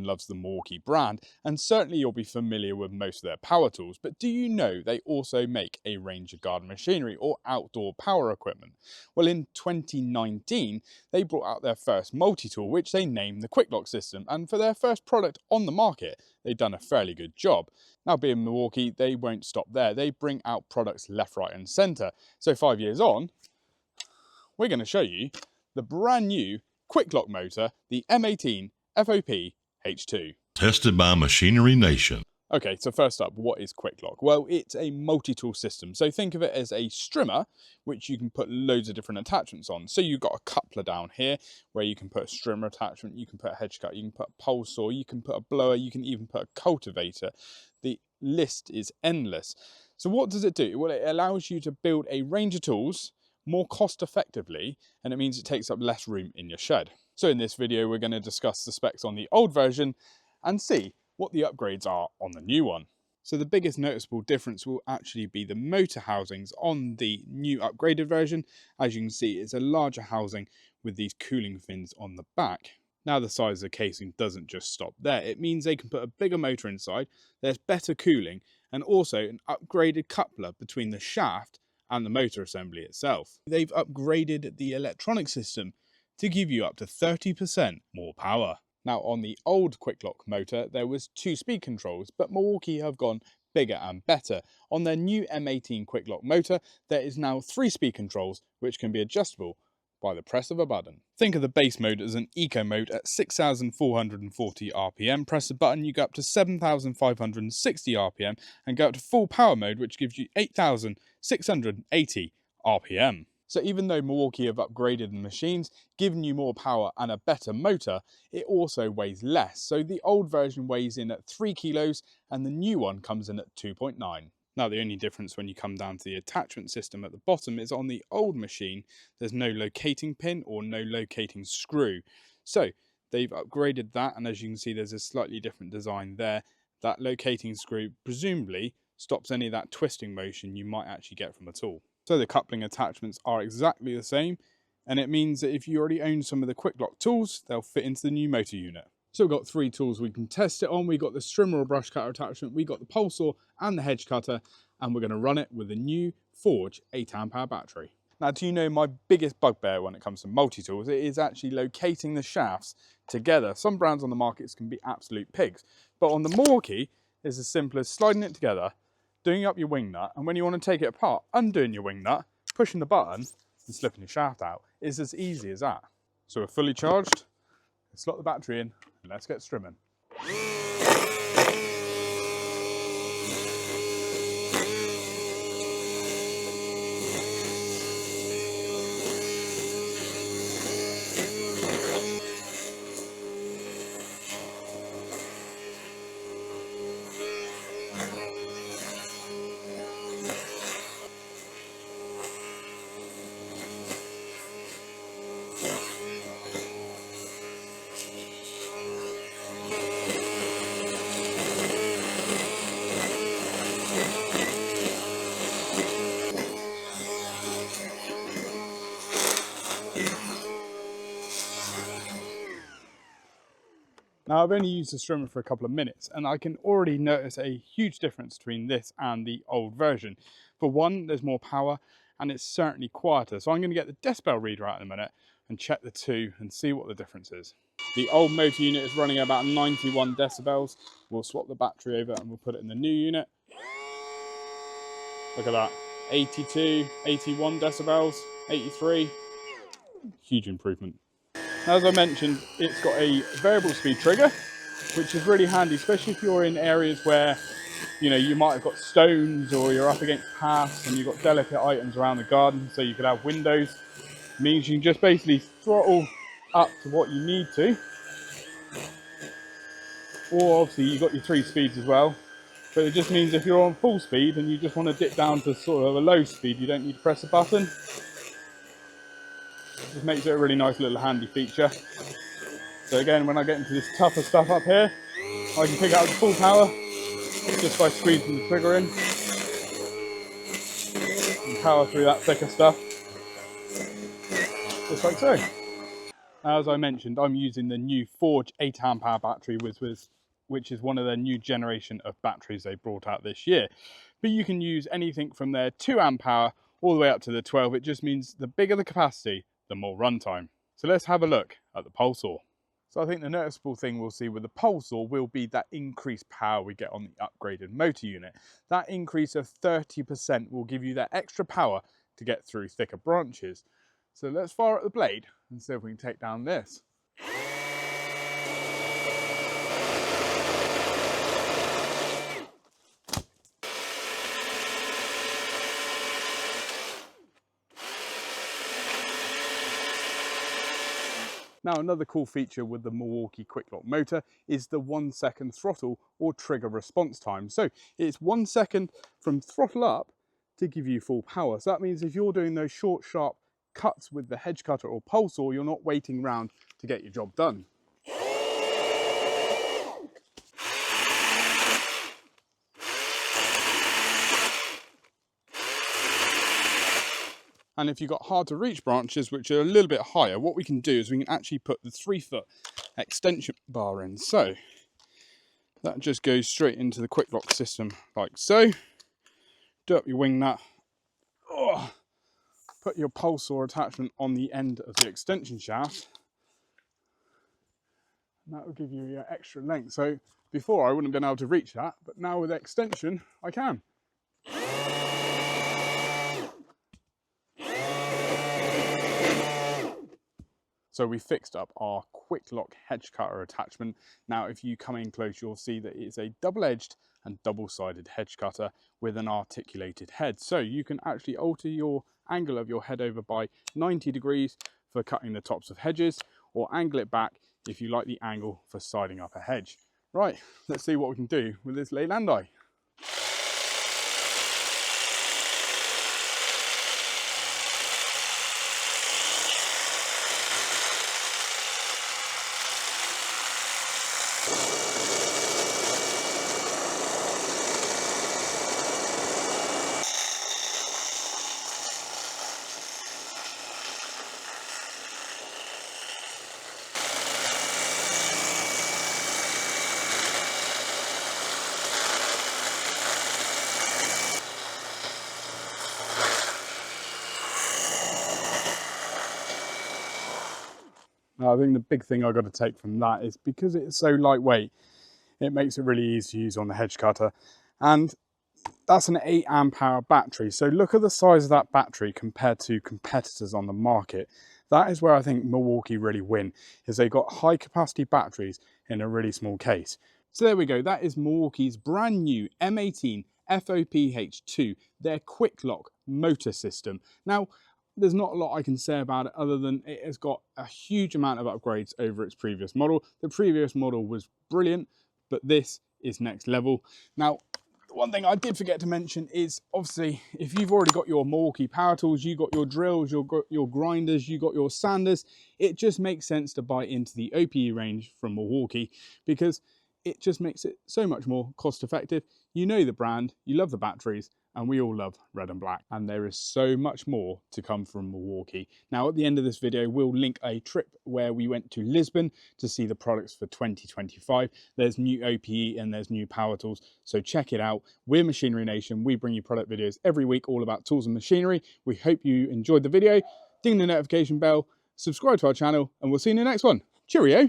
everyone loves the Milwaukee brand, and certainly you'll be familiar with most of their power tools, but do you know they also make a range of garden machinery or outdoor power equipment? Well, in 2019, they brought out their first multi-tool, which they named the QuikLok system, and for their first product on the market, they've done a fairly good job. Now, being Milwaukee, they won't stop there. They bring out products left, right and centre. So 5 years on, we're going to show you the brand new QuikLok motor, the M18 FOP H2. Tested by Machinery Nation. Okay, so first up, what is QuikLok? Well, it's a multi-tool system. So think of it as a strimmer, which you can put loads of different attachments on. So you've got a coupler down here where you can put a strimmer attachment, you can put a hedge cut, you can put a pole saw, you can put a blower, you can even put a cultivator. The list is endless. So what does it do? Well, it allows you to build a range of tools more cost effectively, and it means it takes up less room in your shed. So in this video, we're going to discuss the specs on the old version and see what the upgrades are on the new one. So the biggest noticeable difference will actually be the motor housings on the new upgraded version. As you can see, it's a larger housing with these cooling fins on the back. Now the size of the casing doesn't just stop there. It means they can put a bigger motor inside, there's better cooling, and also an upgraded coupler between the shaft and the motor assembly itself. They've upgraded the electronic system to give you up to 30% more power. Now on the old QuikLok motor there was 2 speed controls, but Milwaukee have gone bigger and better. On their new M18 QuikLok motor there is now 3 speed controls which can be adjustable by the press of a button. Think of the base mode as an eco mode at 6,440 RPM. Press the button, you go up to 7,560 RPM and go up to full power mode, which gives you 8,680 RPM. So even though Milwaukee have upgraded the machines, given you more power and a better motor, it also weighs less. So the old version weighs in at 3 kilos and the new one comes in at 2.9. Now the only difference when you come down to the attachment system at the bottom is on the old machine there's no locating pin or no locating screw. So they've upgraded that, and as you can see there's a slightly different design there. That locating screw presumably stops any of that twisting motion you might actually get from a tool. So the coupling attachments are exactly the same, and it means that if you already own some of the QuikLok tools, they'll fit into the new motor unit. So we've got 3 tools we can test it on. We've got the strimmer or brush cutter attachment, we've got the pole saw and the hedge cutter, and we're going to run it with a new Forge 8 amp hour battery. Now, do you know my biggest bugbear when it comes to multi-tools? It is actually locating the shafts together. Some brands on the markets can be absolute pigs, but on the Milwaukee, it's as simple as sliding it together, doing up your wing nut, and when you want to take it apart, undoing your wing nut, pushing the button and slipping your shaft out. It's as easy as that. So we're fully charged, let's slot the battery in and let's get strimming. Now I've only used the strimmer for a couple of minutes and I can already notice a huge difference between this and the old version. For one, there's more power and it's certainly quieter. So I'm going to get the decibel reader out in a minute and check the two and see what the difference is. The old motor unit is running about 91 decibels. We'll swap the battery over and we'll put it in the new unit. Look at that, 82, 81 decibels, 83, huge improvement. Now, as I mentioned, it's got a variable speed trigger, which is really handy, especially if you're in areas where, you know, you might have got stones or you're up against paths and you've got delicate items around the garden, so you could have windows. It means you can just basically throttle up to what you need to. Or obviously you've got your 3 speeds as well, but it just means if you're on full speed and you just want to dip down to sort of a low speed, you don't need to press a button. Just makes it a really nice little handy feature. So again, when I get into this tougher stuff up here, I can pick out the full power just by squeezing the trigger in and power through that thicker stuff, just like so. As I mentioned, I'm using the new Forge 8 amp hour battery, which is one of their new generation of batteries they brought out this year. But you can use anything from their 2 amp hour all the way up to the 12. It just means the bigger the capacity, the more runtime. So let's have a look at the pole saw. So I think the noticeable thing we'll see with the pole saw will be that increased power we get on the upgraded motor unit. That increase of 30% will give you that extra power to get through thicker branches. So let's fire at the blade and see if we can take down this. Now, another cool feature with the Milwaukee QuikLok motor is the 1 second throttle or trigger response time. So it's 1 second from throttle up to give you full power. So that means if you're doing those short, sharp cuts with the hedge cutter or pole saw, you're not waiting around to get your job done. And if you've got hard to reach branches, which are a little bit higher, what we can do is we can actually put the 3-foot extension bar in. So that just goes straight into the QuikLok system like so. Do up your wing nut. Oh, put your pole saw attachment on the end of the extension shaft. And that will give you your extra length. So before I wouldn't have been able to reach that, but now with extension, I can. So we fixed up our QuikLok hedge cutter attachment. Now, if you come in close, you'll see that it's a double-edged and double-sided hedge cutter with an articulated head. So you can actually alter your angle of your head over by 90 degrees for cutting the tops of hedges, or angle it back if you like the angle for siding up a hedge. Right, let's see what we can do with this Leyland eye. I think the big thing I've got to take from that is because it's so lightweight, it makes it really easy to use on the hedge cutter. And that's an 8 amp hour battery. So look at the size of that battery compared to competitors on the market. That is where I think Milwaukee really win, is they've got high capacity batteries in a really small case. So there we go. That is Milwaukee's brand new M18 FOPH2, their QuikLok motor system. Now, there's not a lot I can say about it other than it has got a huge amount of upgrades over its previous model. The previous model was brilliant, but this is next level. Now, one thing I did forget to mention is obviously if you've already got your Milwaukee power tools, you got your drills, your grinders, you got your sanders, it just makes sense to buy into the OPE range from Milwaukee because it just makes it so much more cost effective. You know the brand, you love the batteries, and we all love red and black. And there is so much more to come from Milwaukee. Now, at the end of this video, we'll link a trip where we went to Lisbon to see the products for 2025. There's new OPE and there's new power tools. So check it out. We're Machinery Nation. We bring you product videos every week all about tools and machinery. We hope you enjoyed the video. Ding the notification bell, subscribe to our channel, and we'll see you in the next one. Cheerio.